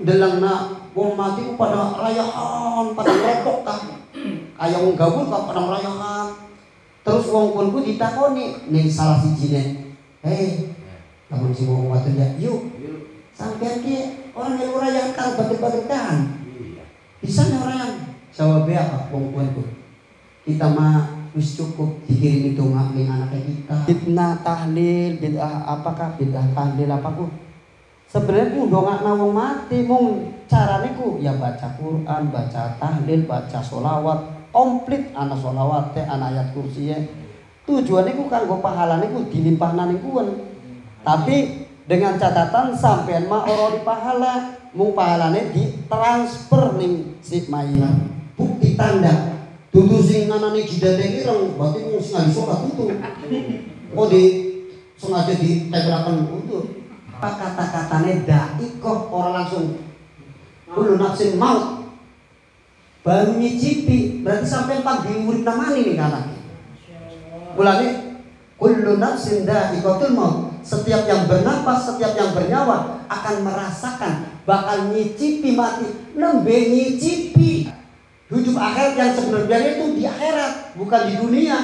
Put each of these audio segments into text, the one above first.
delangna wong mati ku pada rayahan, pada repok kah. Kayak wong gabul kah pada rayahan. Terus wong pun ku ditakoni ning salah sijine. Hei, lamun si wong mati ya, yuk. Sampean ki orang yang rayahan kan baget-bagetan. Bisa orang jawabnya apa wong ku. Kita mah wis cukup dikirim itu ning anak kita. Bid'ah tahlil, bid'ah apakah bid'ah tahlil apapun. Sebenarnya ku ndongakna wong mati mung carane ku ya baca Quran, baca tahlil, baca sholawat, komplit ana sholawat teh ana ayat kursi ya. Tujuane ku kanggo pahalane ku dilimpahna ning kuwen. Tapi dengan catatan sampean mah ora di pahala, mung pahalane ditransfer ning si mayit. Bukti tanda dudu sing nganane jidate ireng berarti mung sing ngali salat tutu. Oh di sengaja ditempelaken untuk kata-katane daikoh orang langsung kullu nafsin maut baru nyicipi berarti sampai pak diurip namanya nih kanak mulane kullu nafsin daikotul maut setiap yang bernapas setiap yang bernyawa akan merasakan bakal nyicipi mati nembe nyicipi hidup akhirat yang sebenarnya itu di akhirat bukan di dunia.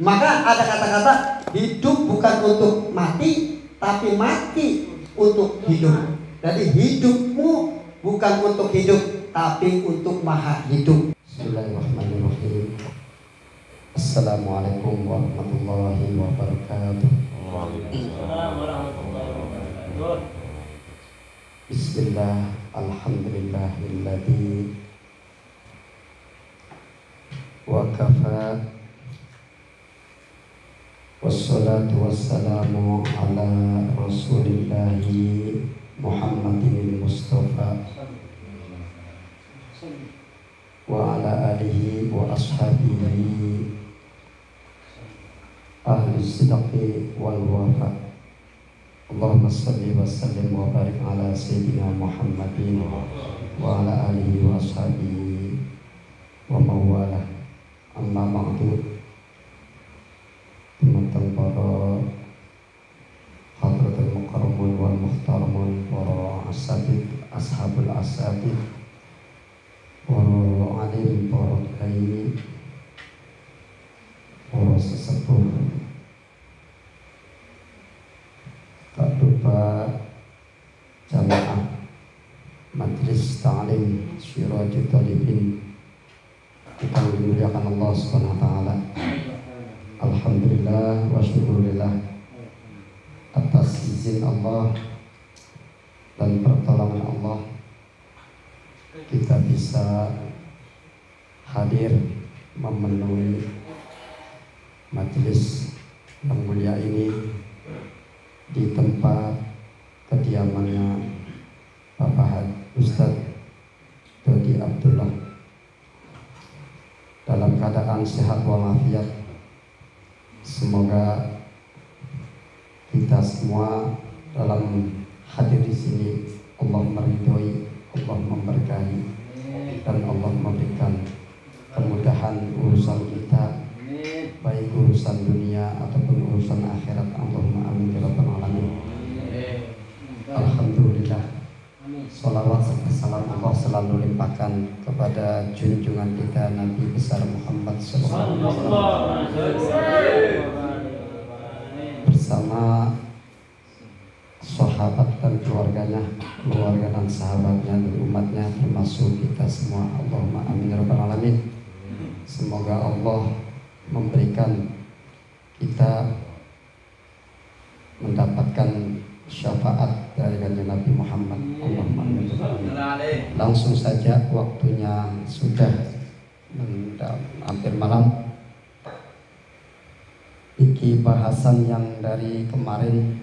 Maka ada kata-kata hidup bukan untuk mati tapi mati untuk hidup. Jadi hidupmu bukan untuk hidup tapi untuk maha hidup. Bismillahirrahmanirrahim. Assalamualaikum warahmatullahi wabarakatuh. Waalaikumsalam warahmatullahi wabarakatuh. Bismillah, alhamdulillahilladzi wa kafa. Wassalatu wassalamu ala rasulillahi Muhammadin Mustafa wa ala alihi wa ashabihi ahli sidqi wal wafa. Allahumma salli wa sallim wa barik ala sayyidina Muhammadin wa ala alihi wa ashabihi wa mawala. Amma ba'du. Teman-teman para hadratul mukarramun wal muhtaramun, para asatid, ashabul asatid, para alim, para kiai, para sesepuh, tak lupa jamaah Majelis Ta'lim Syirajul Talibin kita dimuliakan Allah Subhanahu wa taala. Alhamdulillah wa syukurillah atas izin Allah dan pertolongan Allah kita bisa hadir memenuhi majelis yang mulia ini di tempat kediamannya Bapak Ustadz Dodi Abdullah dalam keadaan sehat walafiat. Semoga kita semua dalam hadir di sini Allah meridhoi, Allah memberkahi, dan Allah memberikan kemudahan urusan kita, baik urusan dunia ataupun urusan akhirat. Allahumma amin ya rabbal alamin. Alhamdulillah. Salawat serta salam Allah selalu limpahkan kepada junjungan kita Nabi besar Muhammad sallallahu alaihi wasallam bersama sahabat dan keluarganya, keluarga dan sahabatnya dan umatnya termasuk kita semua. Allahumma amin ya rabbal alamin. Semoga Allah memberikan kita mendapatkan syafaat dari kanjeng Nabi Muhammad. Allahumma amin. Langsung saja, waktunya sudah hampir malam. Iki bahasan yang dari kemarin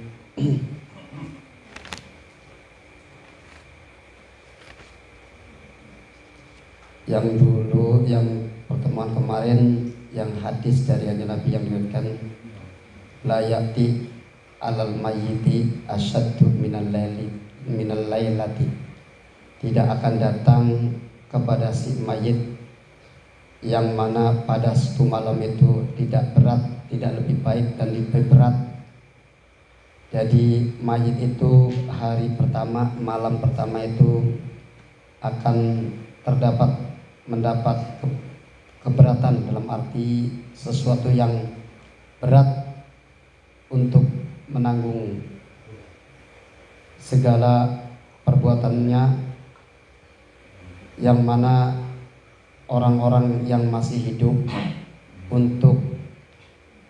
yang dulu, yang pertemuan kemarin, yang hadis dari kanjeng Nabi yang diriwayatkan la ya'ti alal mayyiti asyaddu minal lailati, tidak akan datang kepada si mayit yang mana pada satu malam itu tidak berat, tidak lebih baik dan lebih berat Jadi mayit itu hari pertama, malam pertama itu akan mendapat keberatan, dalam arti sesuatu yang berat untuk menanggung segala perbuatannya, yang mana orang-orang yang masih hidup untuk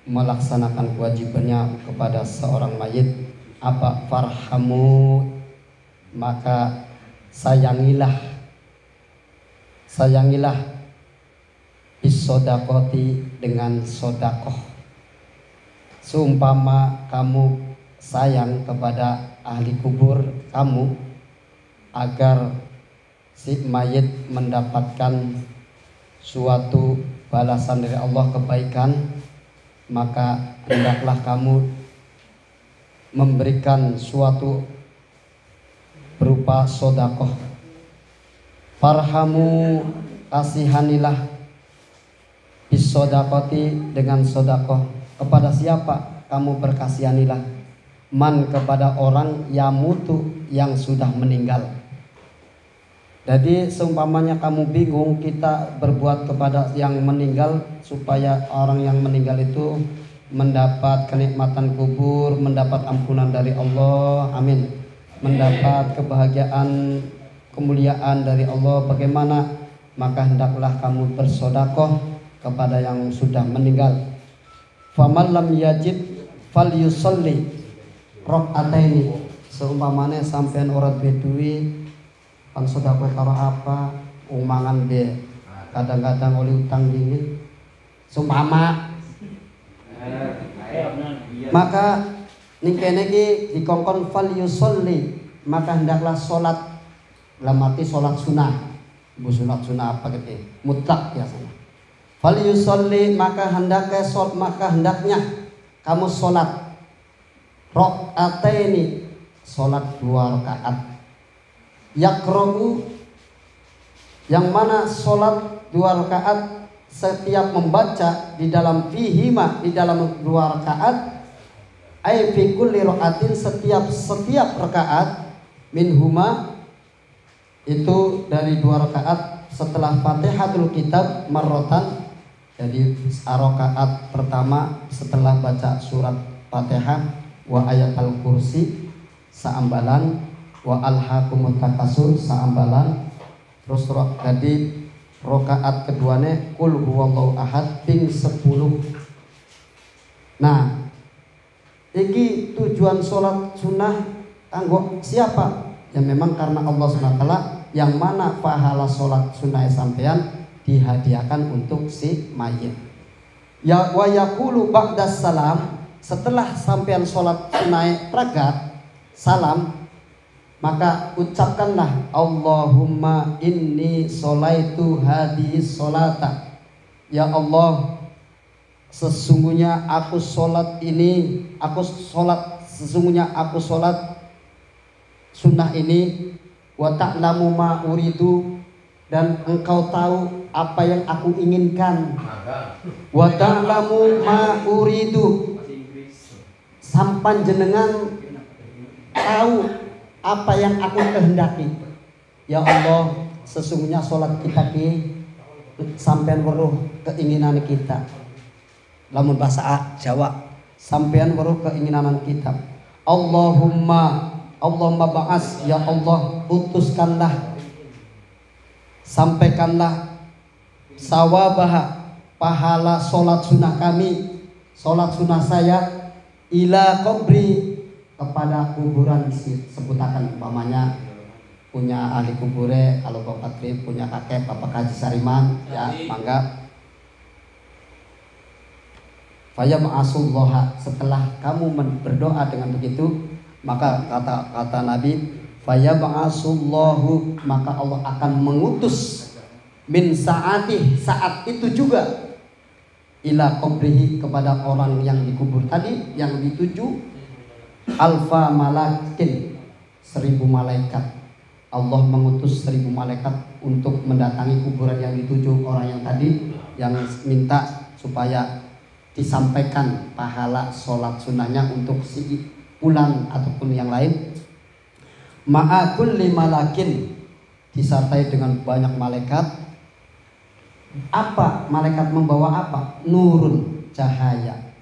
melaksanakan kewajibannya kepada seorang mayit apa? Farhamu, maka sayangilah bisodakoti, dengan sodakoh. Seumpama kamu sayang kepada ahli kubur kamu agar si mayit mendapatkan suatu balasan dari Allah, kebaikan, maka hendaklah kamu memberikan suatu berupa sodakoh. Farhamu, kasihanilah bisodakoti, dengan sodakoh. Kepada siapa kamu berkasihanilah? Man, kepada orang yamutu, yang sudah meninggal. Jadi seumpamanya kamu bingung kita berbuat kepada yang meninggal supaya orang yang meninggal itu mendapat kenikmatan kubur, mendapat ampunan dari Allah, amin, mendapat kebahagiaan, kemuliaan dari Allah, bagaimana? Maka hendaklah kamu bersodakoh kepada yang sudah meninggal. Faman lam yajid falyusolli rakaataini. Seumpamanya sampean orang Bedui pan sodakoh karo apa? Umangan deh. Kadang-kadang oleh utang dingin. Seumpama. Maka ningkene iki dikongkon falyusolli, maka hendaklah salat, lamati salat sunah. Bu salat sunah apa gitu? Mutlak biasanya. Falyusolli, maka hendaknya kamu salat rakaataini, salat 2 rakaat. Yaqra'u, yang mana salat 2 rakaat setiap membaca di dalam fihima, di dalam 2 rakaat, ay fi kulli rakaatin, setiap rakaat, minhuma, itu dari 2 rakaat setelah Fatihatul Kitab marrotan. Jadi rakaat pertama setelah baca surat Fatihah, wa ayatul kursi saambalan, wa alhaqumut takasur saambalan. Terus jadi rakaat keduanya kul huwallahu ahad ping 10. Nah, iki tujuan sholat sunnah kanggo siapa? Ya memang karena Allah SWT, yang mana pahala sholat sunnah sampean dihadiahkan untuk si mayit. Ya wa yaqulu ba'da salam, setelah sampean sholat sunnah pragat salam, maka ucapkanlah Allahumma inni sholaitu hadhihi sholata. Ya Allah, sesungguhnya aku sholat sunnah ini, wa ta'lamu ma uridu, dan engkau tahu apa yang aku inginkan. Wa ta'lamu ma uridu, sampan jenengan tahu apa yang aku kehendaki. Ya Allah, sesungguhnya sholat kita ki sampean weruh keinginan kita. Lamun bahasa Jawa, sampean weruh keinginan kita. Allahumma ba'as, ya Allah, utuskanlah, sampaikanlah sawabaha, pahala sholat sunnah kami, sholat sunnah saya, ila qabri, kepada kuburan. Sebutakan umpamanya punya ahli kubure, kalau Bapak Tri punya kakek Bapak Haji Sariman, ya mangga. Faya ma'asulloha, setelah kamu berdoa dengan begitu, maka kata Nabi, faya ma'asullahu, maka Allah akan mengutus min saatih, saat itu juga, ila qabrihi, kepada orang yang dikubur tadi, yang dituju, alfa malakin, 1000 malaikat. Allah mengutus 1000 malaikat untuk mendatangi kuburan yang dituju orang yang tadi, yang minta supaya disampaikan pahala sholat sunnahnya untuk si ulan ataupun yang lain. Ma'a kulli malakin, disertai dengan banyak malaikat. Apa malaikat membawa apa? Nurun, cahaya.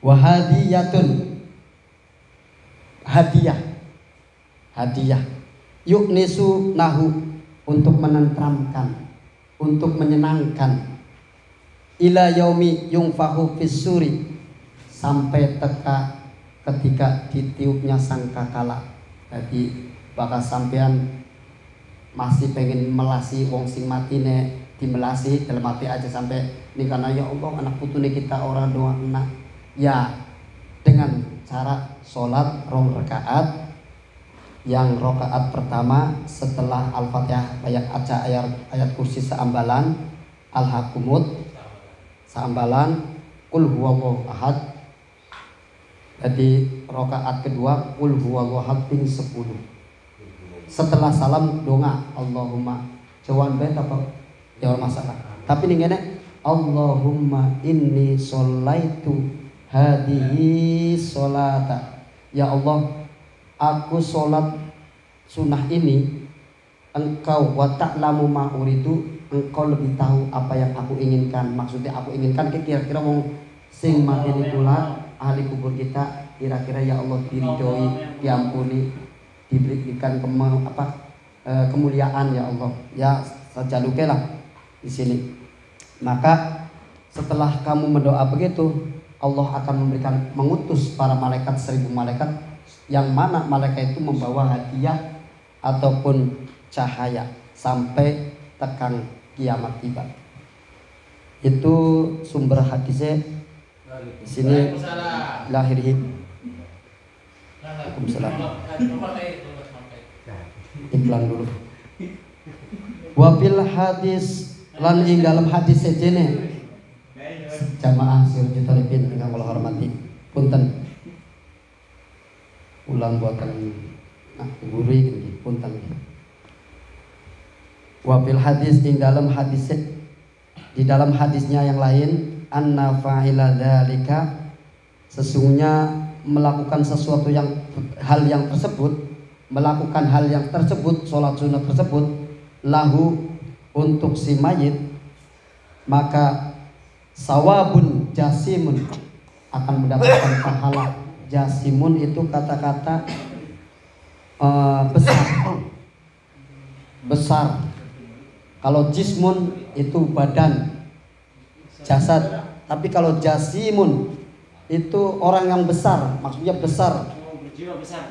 Wahadiyatun, hadiah. Hadiah. Yuknisu nahu, untuk menenteramkan, untuk menyenangkan. Ila yaumi yungfahu fis suri, sampai ketika ditiupnya sangkakala. Jadi bakal sampean masih pengen melasi wong sing mati dimelasi dalam hati aja sampai ini karena ya Allah anak putune kita orang doa enak ya, dengan cara sholat 2 rakaat. Yang rakaat pertama setelah Al-Fatihah ayat kursi seambalan, Al-Hakumut seambalan, Qul huwallahu ahad. Jadi rakaat kedua Qul huwallahu ahad ping 10. Setelah salam donga Allahumma jawan bet apa ya masalah. Tapi ning ngene Allahumma inni sholaitu hadhihi sholata. Ya Allah, aku sholat sunnah ini, engkau wa ta'lamu ma uridu, engkau lebih tahu apa yang aku inginkan. Maksudnya aku inginkan kira-kira wong sing mati nikulah ahli kubur kita, kira-kira ya Allah diridhoi, diampuni, diberikan kemuliaan ya Allah. Ya sajaluke lah di sini. Maka setelah kamu berdoa begitu, Allah akan mengutus para malaikat 1000 malaikat, yang mana malaikat itu membawa hadiah ataupun cahaya sampai tekan kiamat tiba. Itu sumber hadisnya di sini. Lahirhi. Waalaikumsalam. Iklan dulu. Wabil hadis lan ing dalam hadis sejene jamaah sirjul talibin ingkang kula hormati. Punten. Ulang buatan guri gini punten. Wabil hadis ing dalam hadis, di dalam hadisnya yang lain, anna fa'ila dzalika, sesungguhnya melakukan sesuatu hal yang tersebut, melakukan hal yang tersebut, sholat sunat tersebut, lahu untuk si mayit, maka sawabun jasimun, akan mendapatkan pahala. Jasimun itu kata-kata besar. Kalau jismun itu badan, jasad. Tapi kalau jasimun itu orang yang besar, maksudnya besar.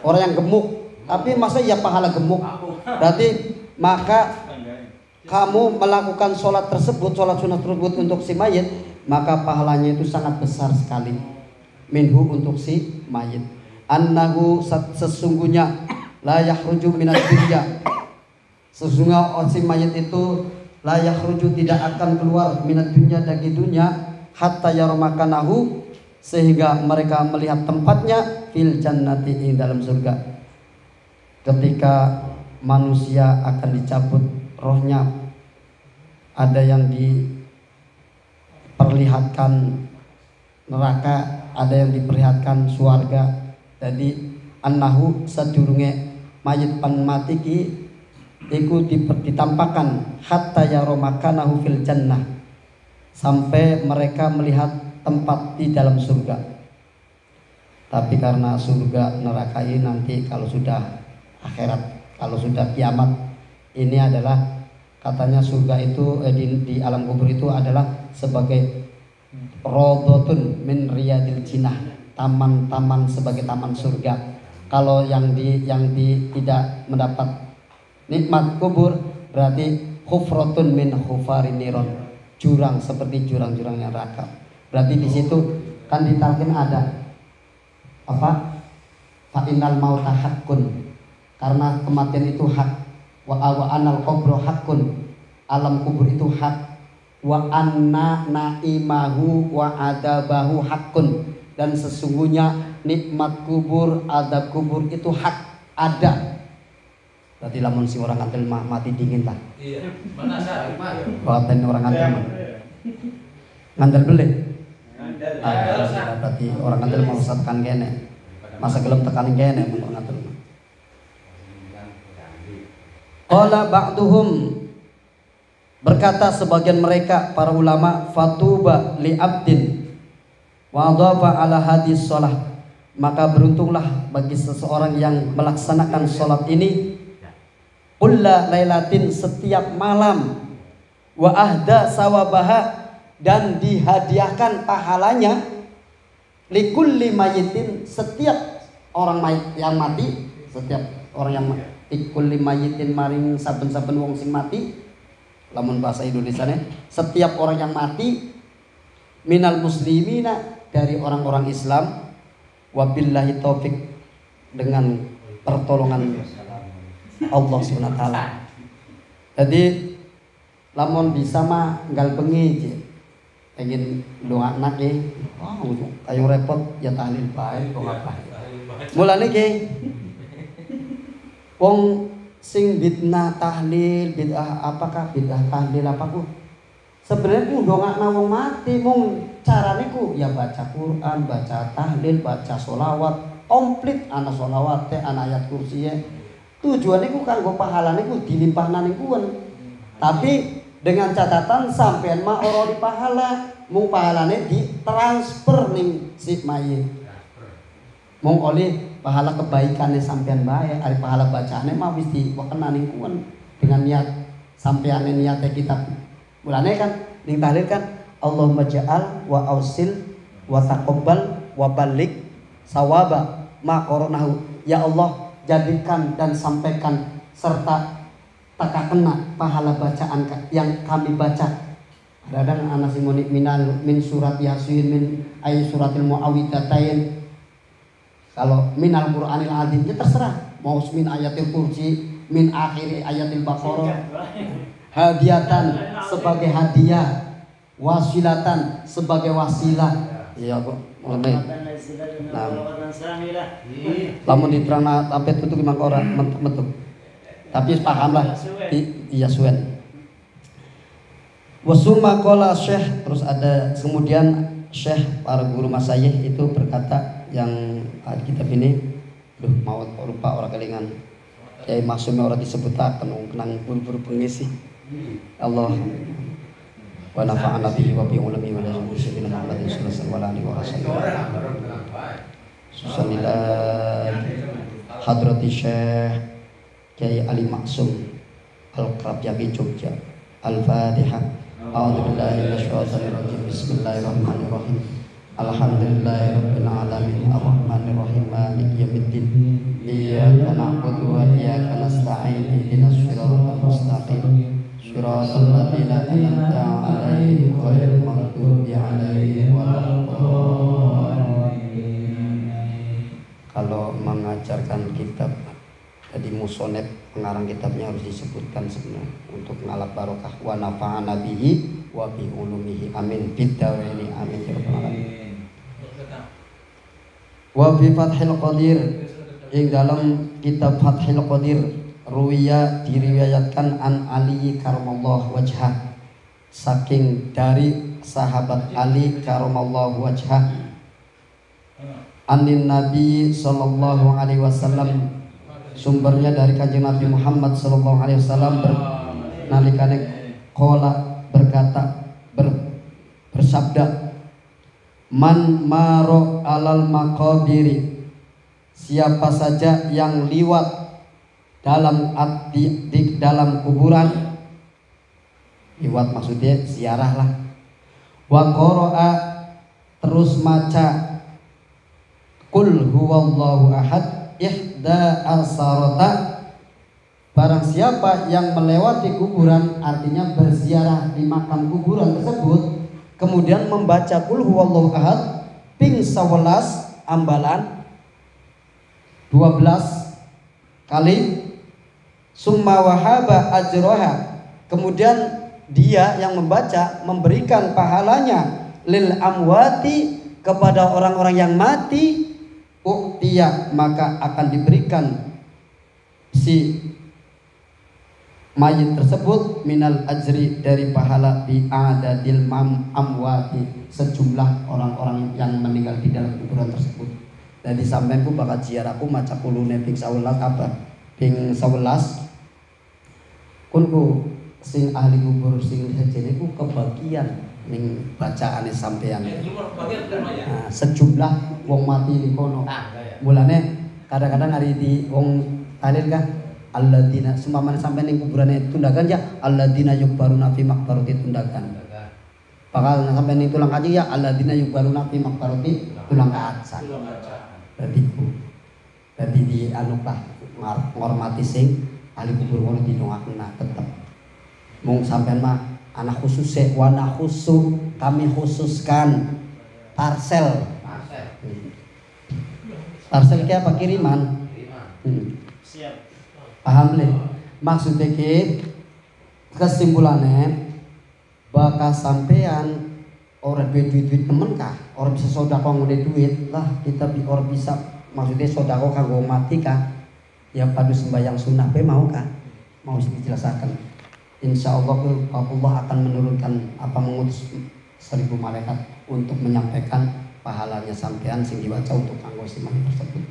Orang yang gemuk. Tapi maksudnya ya pahala gemuk. Berarti maka kamu melakukan sholat tersebut, sholat sunat tersebut untuk si mayit, maka pahalanya itu sangat besar sekali. Minhu untuk si mayit. Annahu sesungguhnya la yakhruju minad dunya, sesungguhnya si mayit itu la yakhruju tidak akan keluar minad dunya dari dunia hatta yarmakanahu, sehingga mereka melihat tempatnya fil jannati ing dalam surga. Ketika manusia akan dicabut rohnya, ada yang diperlihatkan neraka, ada yang diperlihatkan surga. Jadi annahu sadurunge mayit pan mati ki iku ditampakkan hatta yaromakanahu fil jannah, sampai mereka melihat tempat di dalam surga. Tapi karena surga neraka ini nanti kalau sudah akhirat, kalau sudah kiamat, ini adalah katanya surga itu di alam kubur itu adalah sebagai Rodotun min riyadil jinnah, taman-taman sebagai taman surga. Kalau yang tidak mendapat nikmat kubur berarti hufratun min hufarin niron, jurang seperti jurang-jurangnya neraka. Berarti di situ kan ditalkin ada apa? Fa innal mauta haqqun, karena kematian itu hak. Wa anal qabru haqqun, alam kubur itu hak. Wa anna naimahu wa adabahu haqqun, dan sesungguhnya nikmat kubur, adab kubur itu hak, ada. Berarti lamun si orang antel mati dingin lah. Iya. Mana sah? Baten orang antel mah. Ngandel beli. Berarti orang antel mau satkan kene. Masa gelem tekanin kene mun ngatur. Qala ba'duhum, berkata sebagian mereka para ulama, fatuba li abdin wa adhafa ala hadis shalah, maka beruntunglah bagi seseorang yang melaksanakan sholat ini kulla lailatin, setiap malam, wa ahda sawabaha, dan dihadiahkan pahalanya likulli mayitin, setiap orang yang mati, setiap orang yang mati, likulli mayitin maring saben-saben wong sing mati, lamun bahasa Indonesianya, setiap orang yang mati, minal muslimina, dari orang-orang Islam, wabillahi taufik, dengan pertolongan Allah Subhanahu wa taala. Jadi lamun bisa mah nggal bengi pengen doa anak kayu repot ya tahlil bae kok apa. Mulane ki wong sing bid'ah tahlil, bid'ah apakah bid'ah tahlil apa ku? Sebenarnya ku ndongakna wong mati, mung carane ku ya baca Quran, baca tahlil, baca sholawat, komplit ana sholawat teh, ana ayat kursi ya. Tujuannya ku kanggo pahalane ku dilimpahna ning kuwen. Tapi dengan catatan sampean mah ora di pahala, mung pahalane ditransfer ning si mayit. Mung oleh pahala kebaikannya sampean bae, ari pahala bacaane mah wis diwekena ning kuwen dengan niat sampeane niate kitab. Mulane kan ning tahlil kan Allahumma ja'al wa ausil wa taqabbal wa balik sawaba ma qoronahu. Ya Allah, jadikan dan sampaikan serta takakena pahala bacaan yang kami baca. Kadang ana sing muni min surat yasin min ayat suratil muawwidzatain. Kalau minal Qur'anil azim ya terserah, mau min ayatil kursi, min akhiri ayatil baqarah, hadiatan sebagai hadiah, wasilatan sebagai wasilah. Iya kok, mulai. Nah, lamun diterangna sampai tutup lima orang mentuk. Tapi paham lah, iya suwen. Wasuma qala Syekh, terus ada kemudian Syekh para guru masayih itu berkata yang kitab ini, mau lupa orang kelingan. Kiai maksudnya orang disebutaken kenang buru-buru pengisi. Allah wa nafa'ana bihi wa bi ulumi wa la yusyriku Muhammadin sallallahu alaihi wasallam. Susanillah hadrati Syekh Kiai Ali Maksum Al-Krabyaki Jogja. Al-Fatihah. A'udzubillahi minasyaitonir rajim. Bismillahirrahmanirrahim. Alhamdulillahirabbil alamin arrahmanir rahim maliki yaumiddin. Iyyaka na'budu wa iyyaka nasta'in. Ihdinas siratal mustaqim. Shiratal ladzina an'amta 'alaihim ghairil maghdubi 'alaihim waladdallin. Kalau mengajarkan kitab jadi musonef, pengarang kitabnya harus disebutkan sebenarnya untuk ngalap barokah wa nafa'ana bihi wa bi ulumihi amin biddawaini amin ya rabbal alamin. Wa fi Fathil Qadir, ing dalam kitab Fathil Qadir ruwiya diriwayatkan an Ali karamallahu wajhah, saking dari sahabat Ali karamallahu wajhah, anin Nabi sallallahu alaihi wasallam, sumbernya dari kanjeng Nabi Muhammad sallallahu alaihi wasallam nalikane qala berkata bersabda, man maro alal maqabiri, siapa saja yang liwat dalam di dalam kuburan, liwat maksudnya ziarah lah, wa qara'a, terus maca qul huwallahu ahad ihda al-sarata, barang siapa yang melewati kuburan, artinya berziarah di makam kuburan tersebut, kemudian membaca qul huwallahu ahad ping 11 ambalan 12 kali, summa wahaba ajroha, kemudian dia yang membaca memberikan pahalanya lil amwati, kepada orang-orang yang mati, uktiya, maka akan diberikan si mayit tersebut minal ajri, dari pahala bi adadil amwati, sejumlah orang-orang yang meninggal di dalam kuburan tersebut. Jadi sampean ku bakal ziarah aku maca kulune ping 11 apa? Ping 11. Kunku sing ahli kubur sing sejene ku kebagian ning bacaane sampean. Nah, sejumlah wong mati di kono. Mulane kadang-kadang hari di wong tahlil kan alladzina sumamane sampean ning kuburane tundakan ya alladzina yukbaruna fi maqbarati tundakan. Bakal sampean ning tulang kaji ya alladzina yukbaruna fi maqbarati tulang kaca. Dadi di anu lah ngormati sing ahli kubur ngono didongakna tetep. Mung sampean mah anak khusus wana khusus kami khususkan parcel ki apa kiriman. Siap. Paham le? Maksudnya ki kesimpulannya bakal sampean orang duit temen kah? Orang bisa sodako ngode duit lah kita orang bisa maksudnya sodako kanggo mati kah? Yang padu sembahyang sunnah pe mau kah? Mau dijelaskan. Insya Allah Allah akan menurunkan apa mengutus 1000 malaikat untuk menyampaikan pahalanya sampean sing diwaca untuk kanggo siman tersebut.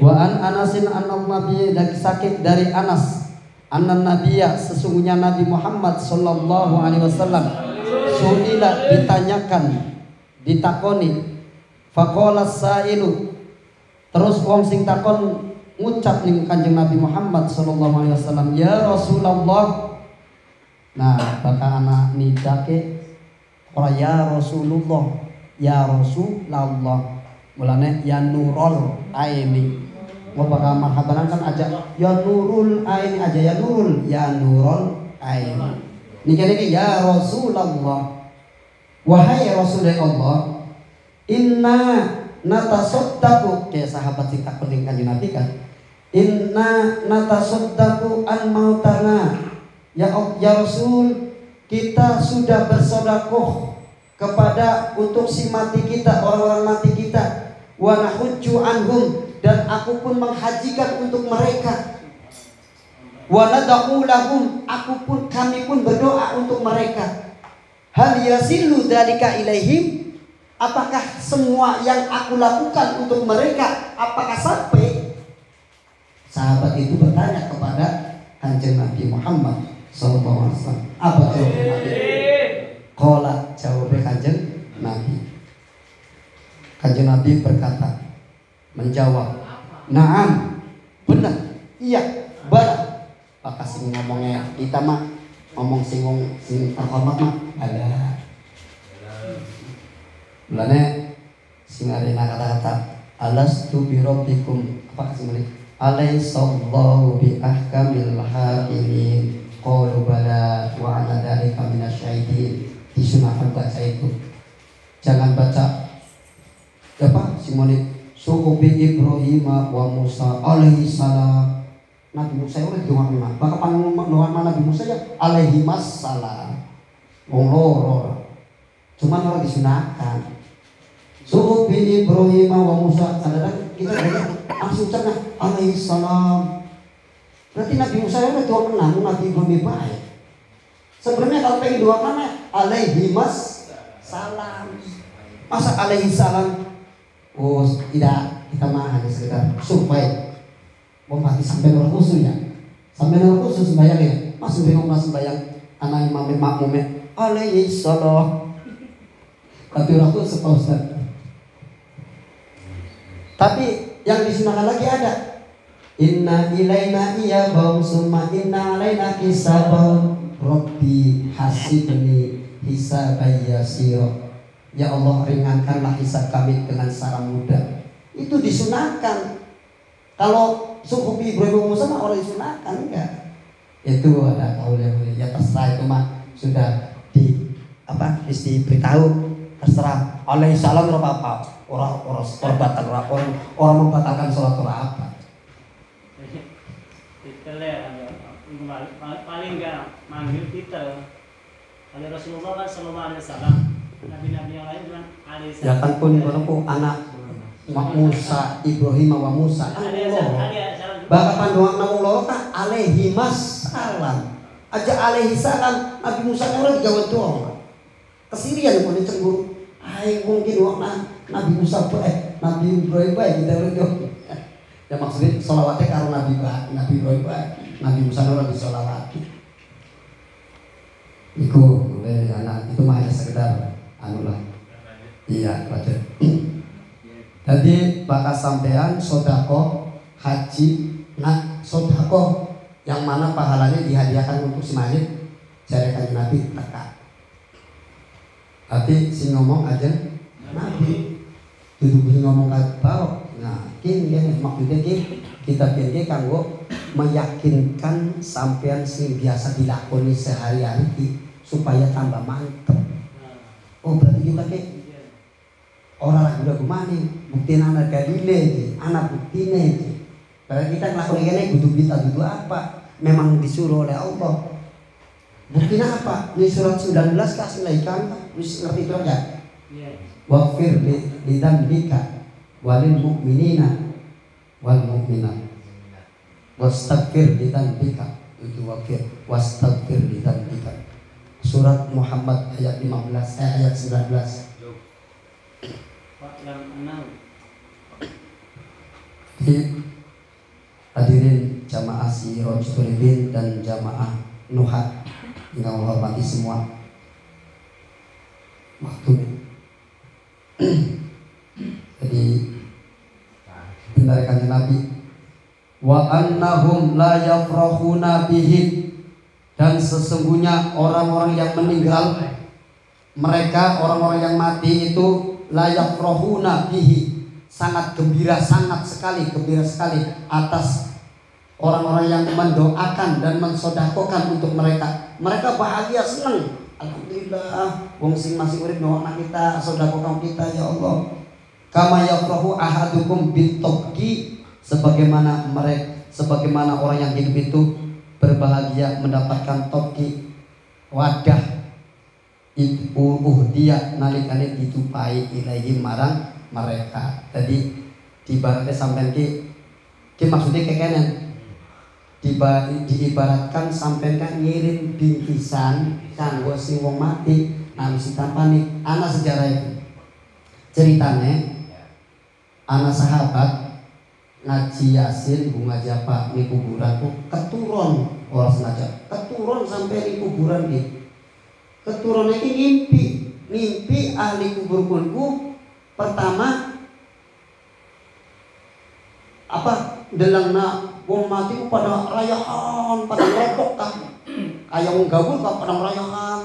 Wa an Anasin an Nabi dari sakit dari Anas anna Nabiya sesungguhnya Nabi Muhammad sallallahu alaihi wasallam suila ditanyakan ditakoni faqala sailu terus wong sing takon ngucap ning Kanjeng Nabi Muhammad sallallahu alaihi wasallam ya Rasulullah. Nah bakal anak nidake ora ya Rasulullah ya Rasulullah mulane ya nurul aini mau bakal marhabanan kan aja ya nurul aini aja ya nurul aini niki ya Rasulullah wahai Rasulullah inna natasaddaqu kayak sahabat sing takon ning Kanjeng Nabi kan inna natasaddaqu an mautana ya Rasul kita sudah bersedekah kepada untuk si mati kita orang-orang mati kita wa nahujju anhum dan aku pun menghajikan untuk mereka wa nad'u lahum kami pun berdoa untuk mereka hal yasilu dzalika ilaihim apakah semua yang aku lakukan untuk mereka apakah sampai sahabat itu bertanya kepada Kanjeng Nabi Muhammad sallallahu alaihi wasallam apa jawaban Nabi qala jawab Kanjeng Nabi berkata menjawab na'am benar iya benar maka sing ngomongnya kita mah ngomong sing terhormat mah ada mulane sing arena kata-kata alastu bi rabbikum apa sing muni alaisallahu bi ahkamil hakimin qalu bala wa ana dzalika minasyahidin disunahkan baca itu jangan baca apa simone suhubi Ibrahim wa Musa alaihi salam Nabi Musa itu doa maka doa Nabi Musa ya alaihi salam wong loro cuman ora disunahkan suhubi Ibrahim wa Musa kadang kita langsung ucapnya alaihi salam berarti Nabi Musa itu doa menang Nabi Ibrahim baik sebenarnya kalau pengen doa mana alaihi salam masa alaihi salam oh tidak kita mah hanya sekedar supaya mau mati sampai orang khusus ya sampai orang khusus sembahyang ya masih bingung mas sembahyang anak imam makmumnya alaihi salam tapi orang khusus Pak Ustaz tapi yang disunahkan lagi ada inna ilaina iyabahum summa inna alaina kisabahum Rabbi hasibni hisaban yasira ya Allah ringankanlah hisab kami dengan cara mudah itu disunahkan kalau suku Ibrahim Musa mah orang disunahkan enggak itu ada kaul yang ya terserah itu mah sudah diberitahu terserah alaihi salam apa orang membatalkan sholat apa paling enggak manggil kita oleh Rasulullah kan sallallahu alaihi wasallam nabi-nabi yang lain kan alaihi salam ya kan pun anak Musa Ibrahim wa Musa bakal panduan nang loro kan alaihi salam aja alaihi salam Nabi Musa orang digawat doang kesirian pun cemburu ai mungkin wakna Nabi Musa Nabi Ibrahim bae kita yo. Ya maksudnya sholawatnya karo Nabi Ibrahim bae. Nabi Musa ora disolawati. Iku anak itu mah hanya sekedar anu lah. Iya, betul. Jadi bakal sampean sodako haji, nah sodako yang mana pahalanya dihadiahkan untuk si mayit, jarekan Nabi teka. Tapi si ngomong aja Nabi, duduk si ngomong kata barok. Nah, kini maksudnya kita pilih kanggo meyakinkan sampean sing biasa dilakoni sehari-hari supaya tambah mantep. Oh berarti kita orang lagi udah kemana? Buktiin anak Galile, anak buktinya. Berarti kita ngelakuin ini butuh kita butuh apa? Memang disuruh oleh Allah. Buktinya apa? Di surat 19 kasih laikan, ngerti itu aja. Waqfir lidzambika walil mu'minina wal mu'minat. Wastaghfir lidzambika itu waqfir wastaghfir lidzambika. Surat Muhammad ayat 15 ayat 19. Hadirin jamaah Siroj Turibin dan jamaah Nuhat yang menghormati semua waktunya. Jadi benar kanjeng Nabi wa annahum la yafrahuna bihi, dan sesungguhnya orang-orang yang meninggal, mereka orang-orang yang mati itu la yafrahuna bihi, sangat gembira, sangat sekali gembira sekali atas orang-orang yang mendoakan dan mensodakokan untuk mereka. Mereka bahagia, senang. Alhamdulillah, wong sing masih urip doakan kita, sodakokan kita ya Allah. Kama yafrahu ahadukum bitobki, sebagaimana orang yang hidup itu berbahagia mendapatkan tobki, wadah dia nalikane ditupai ilahi marang mereka. Jadi diibaratnya sampean ki maksudnya kekenen diibaratkan sampean kan ngirim bingkisan kanggo sing wong mati, nah mesti tampani ana sejarah itu. Ceritane ana sahabat ngaji Yasin ngaji apa di kuburan tuh keturun, orang sengaja keturun sampai di kuburan gitu. Keturunan ini mimpi ahli kuburku pertama apa delangna wong mati pada rayahan, pada repok kan kayak wong gabul kan pada rayahan.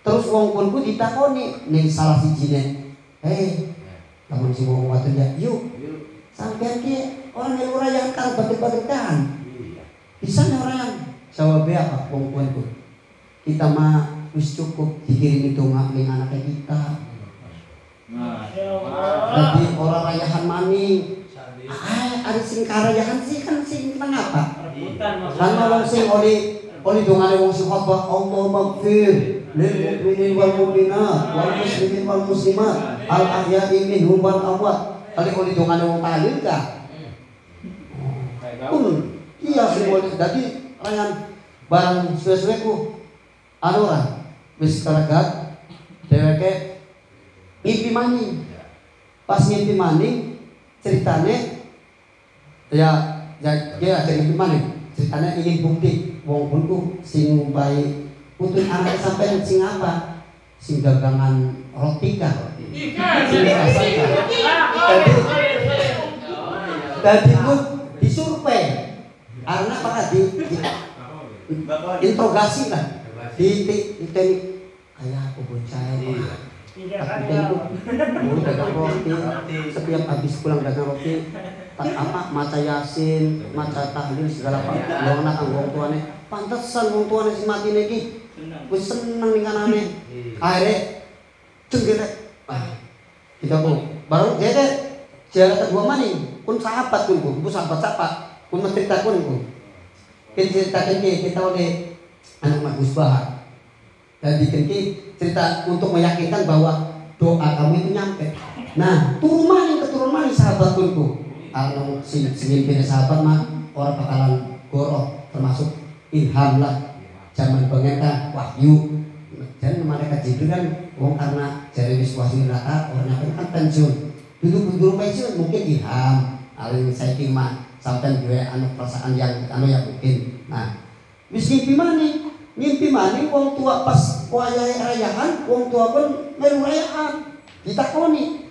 Terus wong kunku ditakoni ning salah sijine, kamu si wong watu ya yuk sampean ki orang yang rayahan kan baget-bagetan bisa orang jawabnya apa wong kunku, kita mah wis cukup dikirim itu ning anak kita. Jadi orang rayahan maning. Ada sing karayahan sih kan sing mengapa? Karena wong sing oli dongane wong sing khotbah Allah maghfir lil mu'minin wal mu'minat wal muslimin wal muslimat al ahya'i minhum wal amwat. Kali oli dongane wong tahlil ka. Iya sing oli dadi rayan barang suwe-suwe ku anu ora wis karagat dheweke ngimpi maning. Pas ngimpi maning ceritane ya dia ada ngimpi maning. Ceritane ingin bukti wong kunku sing ngumpahi putun anak sampean sing apa? Sing dagangan roti kah? Jadi ku disurvei karena apa di interogasi lah. Di kayak aku bocah dagang roti, setiap habis pulang dagang roti maca Yasin, maca tahlil segala apa anak wong tuane pantesan wong tuane si mati niki wis seneng ning kanane akhirnya cenggere kita ku baru jadi jalan kedua maning kun sahabat kun sahabat kun cerita kun cerita kita oleh anak Mas Bahar dan bikin cerita untuk meyakinkan bahwa doa kamu itu nyampe. Nah, keturun maning sahabat kunku. Anu sing sahabat mah orang bakalan goroh termasuk ilham lah. Zaman pengen wahyu. Dan malaikat Jibril kan wong karena jare wis wahyu neraka orang kan pensiun. duduk pensiun mungkin ilham alih saya mah sampai gue perasaan yang yang mungkin. Nah wis ngimpi mani wong tua pas wayahe rayahan wong tua pun melu rayahan ditakoni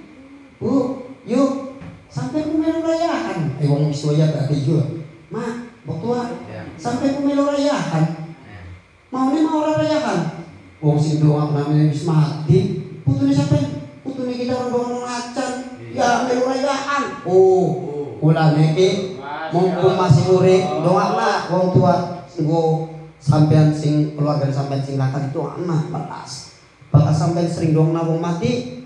yuk sampai ku melu rayahan wong wis waya berarti juga mak wong tua sampai ku melu rayahan mau orang rayahan wong sing doang namanya wis mati putune sampai putune kita orang doang ngacan ya melu rayahan ulah niki mumpung masih urip doangna wong tua nggo sampean sing keluarga sampean sing lakar itu anak batas bakal sampean sering doangna wong mati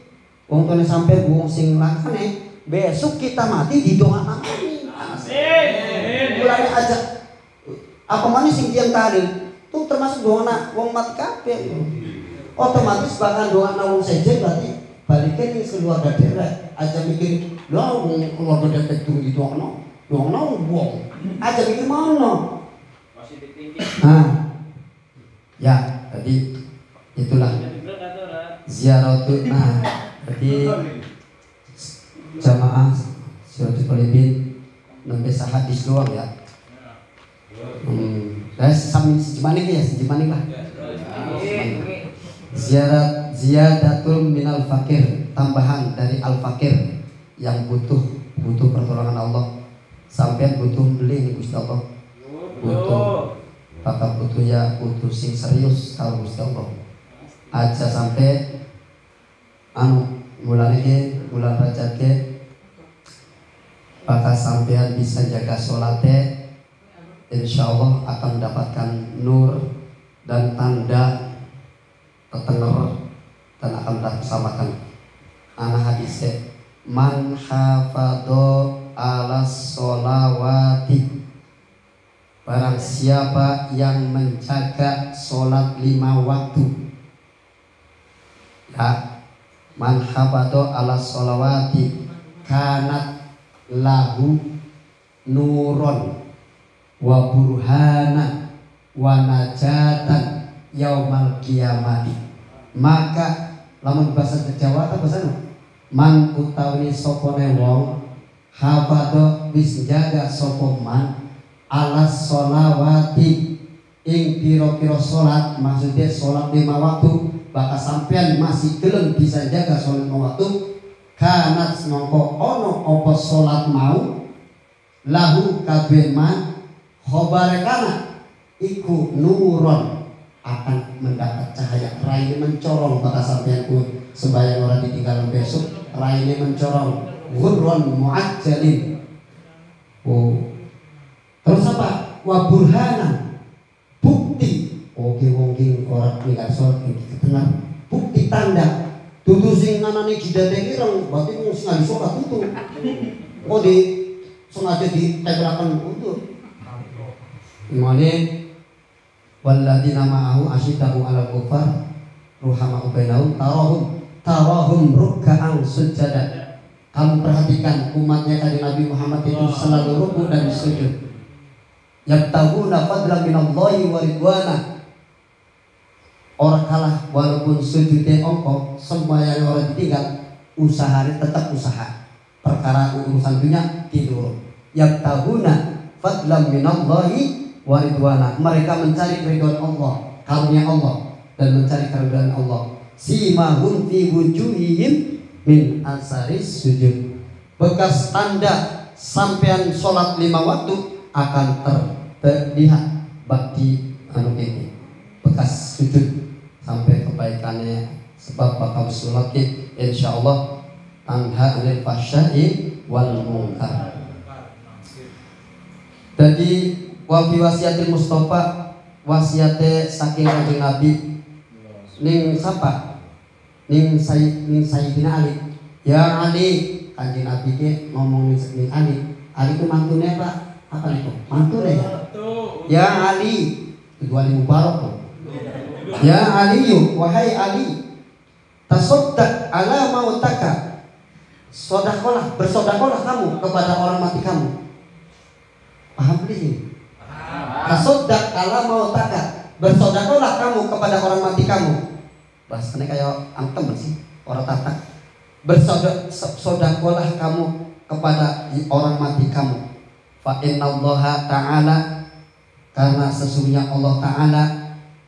wong tuane sampean wong sing lakane besok kita mati di doangna amin mulane aja apa mana sing tiang tadi tuh termasuk doangna wong mati kabeh otomatis bakal doangna wong sejen berarti balikin ning keluarga derek aja mikir lho wong keluarga derek itu doangna wong aja mikir mana. Ya, tadi itulah ziaratul. Jadi jamaah ziaratul qalbin nembe hadis doang ya. Sejemanik lah. Ziyadatul minal fakir, tambahan dari al fakir yang butuh pertolongan Allah. Sampai butuh beli nih Gusti Allah. Butuh bakal butuh sing serius kalau Gusti Allah aja sampai bulan Rajab bakal sampean bisa jaga sholatnya insya Allah akan mendapatkan nur dan tanda ketenger dan akan mendapatkan hadisnya man hafadho ala sholawati. Barang siapa yang menjaga sholat 5 waktu ya man hafadho ala sholawati kanat lahu nuron wa burhana wa najatan yaumal kiamati. Maka lamun bahasa Jawa atau bahasa man utawi sopone wong hafadho wis jaga sopo man alas sholawati ing piro-piro sholat maksudnya sholat 5 waktu bakal sampean masih gelem bisa jaga sholat 5 waktu kanat mongko ono apa sholat mau lahu kabehman khobarekana iku nuron akan mendapat cahaya raine mencorong bakal sampean ku sembahyang ora ditinggal besok raine mencorong ghurran muajjalin terus apa? Wa burhana bukti. Oke wong orang tinggal sholat ketengah bukti tanda. Tutu sing nganane jidate ireng berarti wong sing ngali sholat tutu. Oh di sengaja ditempelaken untuk. Mane walladzina ma'ahu asyiddahu 'alal kufar ruhama'u bainahum tarahum ruk'an sujada. Kamu perhatikan umatnya kanjeng Nabi Muhammad itu selalu ruku dan sujud. Yabtaguna fadlan minallahi wa ridwana. Orang kalah walaupun sujudnya ongkong sembahyang orang ditinggal usahanya tetap usaha perkara urusan dunia tidur. Yabtaguna fadlan minallahi wa ridwana. Mereka mencari keridhaan Allah, karunia Allah dan mencari keridhaan Allah. Simahum fi wujuhihim min asaris sujud. Bekas tanda sampean sholat 5 waktu akan terlihat bakti ini bekas sujud sampai kebaikannya sebab bakal sholat insya Allah tanha anil fahsya'i wal munkar. Jadi wafi wasiatil Mustafa wasiate saking kanjeng Nabi ning sapa ning Sayyidina Ali ya Ali kanjeng Nabi ke ngomong ning Ali ku mantune Pak apa itu mantune ya Ali itu Ali Mubarak ya Ali wahai Ali tasaddaq ala mautaka bersodakolah kamu kepada orang mati kamu. Paham belum? Tasaddaq ala mautaka bersodakolah kamu kepada orang mati kamu. Bahasanya kayak antem sih orang tatak bersodakolah kamu kepada orang mati kamu. Fa innallaha ta'ala, karena sesungguhnya Allah Ta'ala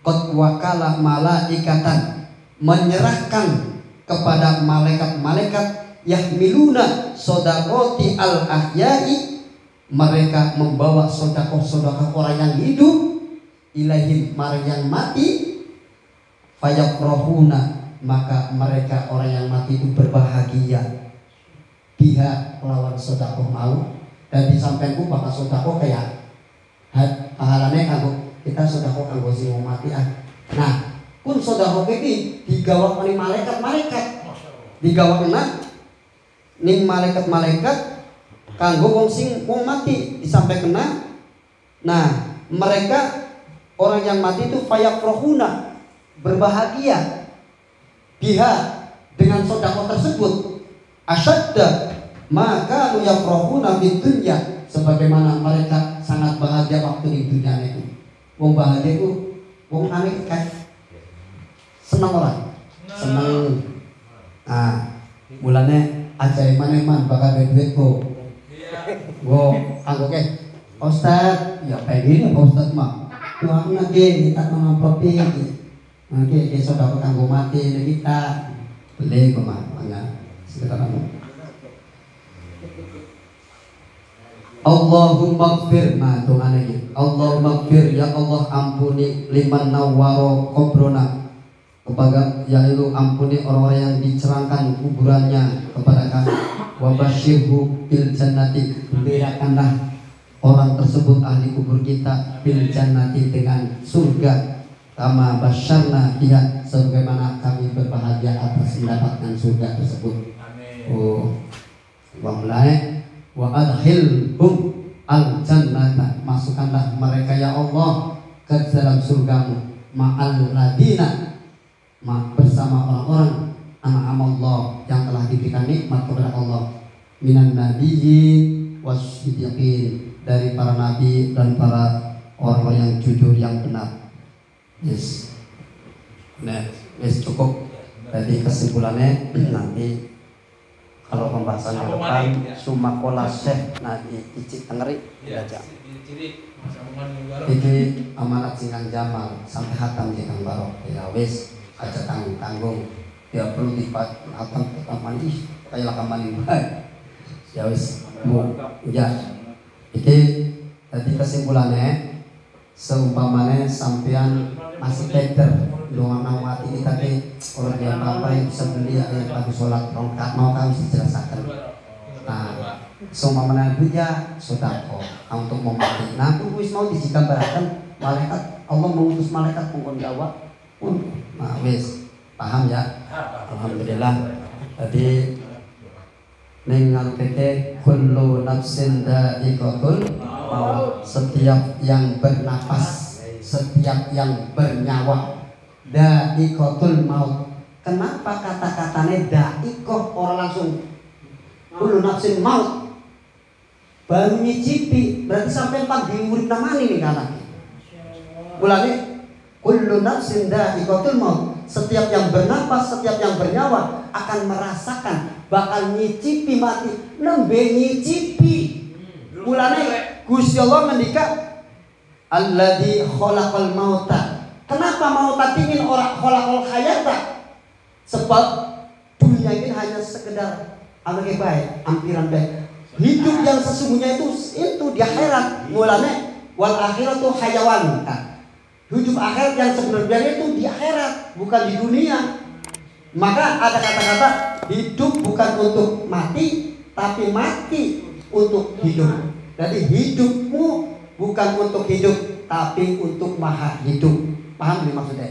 qad wakala malaikatan, menyerahkan kepada malaikat-malaikat yahmiluna sodakoti al ahyai, mereka membawa sodakoh-sodakoh orang yang hidup, ilaihim marang yang mati, fayafrohuna, maka mereka orang yang mati itu berbahagia biha lawan sodakoh mau. Dan disampaiku bakal sodakoh kayak pahalanya kanggo kita sodakoh kanggo sing mati ah. Nah, kun sodakoh ini digawak oleh malaikat-malaikat, digawakna ning malaikat-malaikat kanggo wong sing wong mati disampaikan. Nah, mereka orang yang mati itu fayafrohuna, berbahagia biha dengan sodakoh tersebut, asyadda maka lu yafrohuna di dunya, sebagaimana mereka sangat bahagia waktu di dunia itu. Wong bahagia itu wong aneh kan seneng orang, seneng. Ah, mulane ajaib mana bakal duit kok. Wo, aku ke Ustaz, ya pengen ya Ustaz mah. Tuhan lagi kita mengampropi nanti saudara kanggo mati kita beli kemana sekitar kamu. Allahumma gfir, nah Tuhan lagi. Allahumma gfir, ya Allah ampuni liman nawwaro kubrona, kepada yaitu ampuni orang-orang yang dicerangkan kuburannya kepada kami. Wa basyirhu bil jannati, berikanlah orang tersebut ahli kubur kita bil jannati dengan surga, kama basyarna dia, sebagaimana kami berbahagia atas mendapatkan surga tersebut. Amin. Oh, wa mulai wa adkhilhum al jannata, masukkanlah mereka ya Allah ke dalam surgamu, ma'al ladina, bersama orang-orang an'amallah yang telah diberikan nikmat kepada Allah, minan nabiyyin wasiddiqin, dari para nabi dan para orang-orang yang jujur yang benar. Yes. Nah, yes cukup. Jadi kesimpulannya nanti kalau pembahasan ke depan summa kola syekh nanti icik tengeri baca. Ini amanat singkang Jamal sampai hatam di Kang Barok. Ya wis aja tanggung-tanggung. Ya perlu dipat hatam mandi kayak mandi. Ya wis mau ya. Iki tadi kesimpulannya seumpamanya sampean masih peter doang nawati kita ke orang yang apa yang bisa beli ayat pagi sholat rongkat mau kami jelaskan. Nah, seumpamanya duitnya sodako untuk memati. Nah, itu wis mau digambarkan malaikat Allah mengutus malaikat pengkon gawa pun. Nah, wis paham ya? Alhamdulillah. Tadi nengal PT kullu nafsin dha'iqatul maut, setiap yang bernapas, setiap yang bernyawa, dha'iqatul maut. Kenapa kata-katanya dha'iqah orang langsung kullu nafsin maut? Baru nyicipi, berarti sampai pagi murid namanya nih kan? Mulanya kullu nafsin dha'iqatul maut, setiap yang bernapas, setiap yang bernyawa akan merasakan, bakal nyicipi mati, nembe nyicipi. Mulane Gusti Allah ngendika alladzi khalaqal mauta. Kenapa mauta dingin orang khalaqal hayata? Sebab dunia ini hanya sekedar amake baik, ampiran baik. Hidup yang sesungguhnya itu di akhirat. Mulane wal akhiratu hayawan. Hidup akhirat yang sebenarnya itu di akhirat, bukan di dunia. Maka ada kata-kata hidup bukan untuk mati, tapi mati untuk hidup. Jadi hidupmu bukan untuk hidup, tapi untuk maha hidup. Paham nih maksudnya?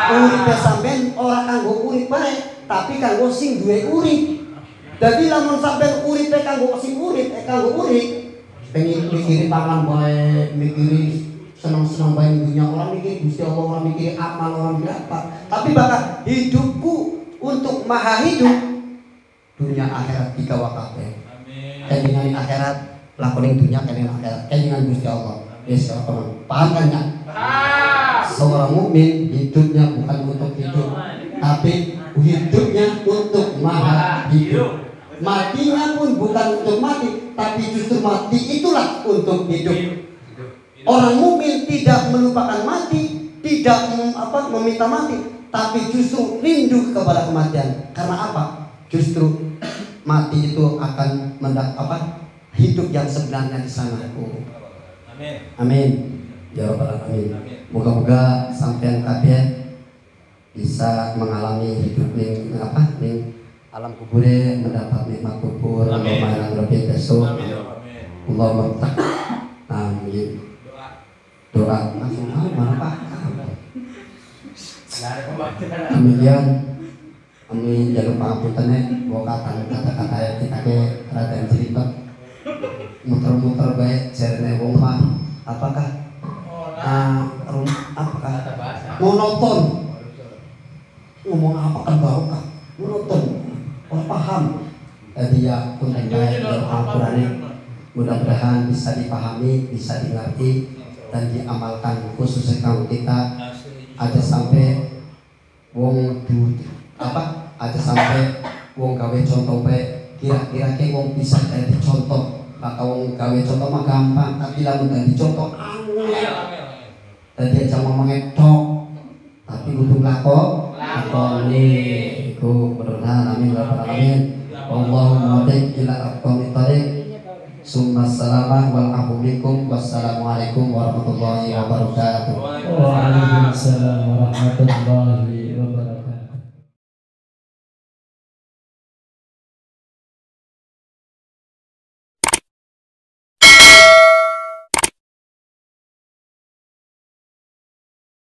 Urip sampean ora kanggo urip bae, tapi kanggo sing duwe urip. Jadi lamun sampean urip kanggo sing urip, kanggo urip, pengen mikirin pangan bae, mikirin senang-senang bae dunia, orang mikir Gusti Allah, orang mikir amal, orang mikir apa. Tapi bakal hidupku untuk maha hidup, dunia akhirat digawa kabeh. Amin. Dengan akhirat lakoning dunia dengan akhirat, dengan Gusti Allah. Yes, paham kan ya? Seorang mukmin hidupnya bukan untuk hidup, tapi hidupnya untuk maha hidup. justru mati itulah untuk hidup. Orang mukmin tidak melupakan mati, tidak meminta mati, tapi justru rindu kepada kematian. Karena apa? Justru mati itu akan hidup yang sebenarnya di sana. Amin. Amin. Ya Rabbal Alamin. Moga-moga sampean kabeh bisa mengalami hidup ning alam kubur, mendapat nikmat kubur, Allahumma rabbil besok. Allahumma amin. Doa langsung mana Pak? Demikian kami jalur pangapunten bokatan kata-kata yang kita ke raden cerita muter-muter baik jarene wong mah apakah monoton ngomong apa kan barokah monoton orang paham jadi ya punten baik Al-Qur'an mudah-mudahan bisa dipahami, bisa dimengerti dan diamalkan khususnya kalau kita aja sampai wong aja sampai wong gawe contoh baik kira-kira ke wong bisa jadi contoh maka wong gawe contoh mah gampang tapi lamun jadi contoh tadi aja ngomong tok tapi kudu lakoni iku mudah-mudahan amin ya rabbal alamin Allahumma barik ila aqwamit thariq summa salamah wal afubikum wassalamualaikum warahmatullahi wabarakatuh. Waalaikumsalam warahmatullahi